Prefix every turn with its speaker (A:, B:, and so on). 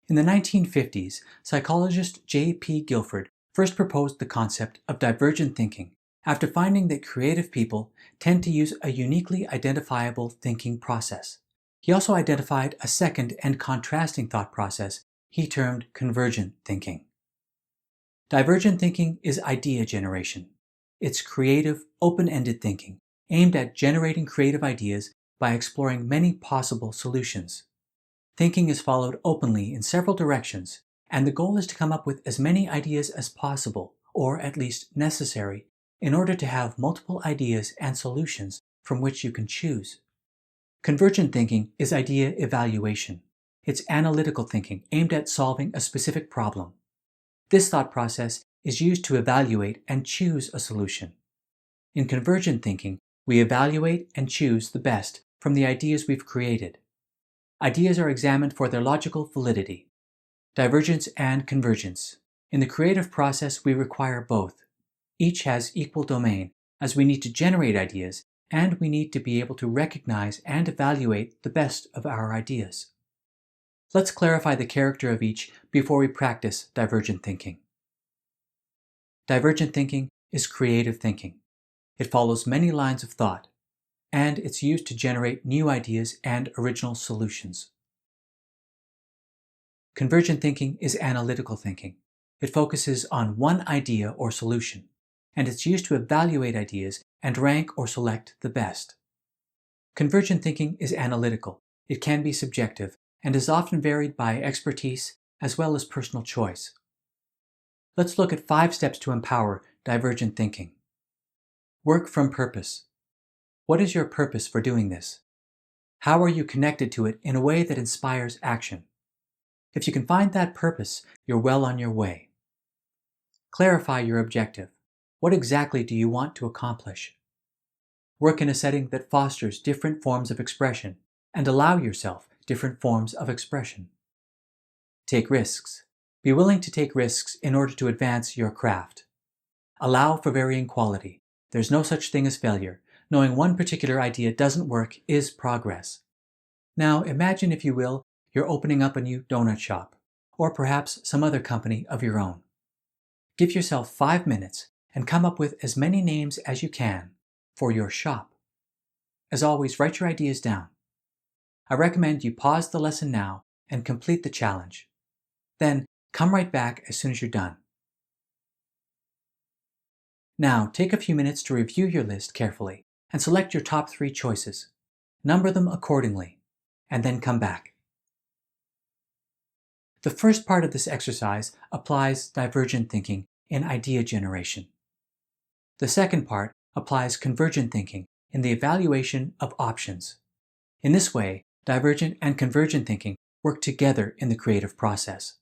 A: In the 1950s, psychologist J.P. Guilford first proposed the concept of divergent thinking after finding that creative people tend to use a uniquely identifiable thinking process. He also identified a second and contrasting thought process he termed convergent thinking. Divergent thinking is idea generation. It's creative, open-ended thinking aimed at generating creative ideas by exploring many possible solutions. Thinking is followed openly in several directions, and the goal is to come up with as many ideas as possible, or at least necessary, in order to have multiple ideas and solutions from which you can choose. Convergent thinking is idea evaluation. It's analytical thinking aimed at solving a specific problem. This thought process is used to evaluate and choose a solution. In convergent thinking, we evaluate and choose the best from the ideas we've created. Ideas are examined for their logical validity. Divergence and convergence. In the creative process, we require both. Each has equal domain, as we need to generate ideas, and we need to be able to recognize and evaluate the best of our ideas. Let's clarify the character of each before we practice divergent thinking. Divergent thinking is creative thinking. It follows many lines of thought, and it's used to generate new ideas and original solutions. Convergent thinking is analytical thinking. It focuses on one idea or solution, and it's used to evaluate ideas and rank or select the best. Convergent thinking is analytical. It can be subjective and is often varied by expertise as well as personal choice. Let's look at 5 steps to empower divergent thinking. Work from purpose. What is your purpose for doing this? How are you connected to it in a way that inspires action? If you can find that purpose, you're well on your way. Clarify your objective. What exactly do you want to accomplish? Work in a setting that fosters different forms of expression and allow yourself different forms of expression. Take risks. Be willing to take risks in order to advance your craft. Allow for varying quality. There's no such thing as failure. Knowing one particular idea doesn't work is progress. Now imagine, if you will, you're opening up a new donut shop, or perhaps some other company of your own. Give yourself 5 minutes and come up with as many names as you can for your shop. As always, write your ideas down. I recommend you pause the lesson now and complete the challenge. Then come right back as soon as you're done. Now take a few minutes to review your list carefully and select your top 3 choices. Number them accordingly, and then come back. The first part of this exercise applies divergent thinking in idea generation. The second part applies convergent thinking in the evaluation of options. In this way, divergent and convergent thinking work together in the creative process.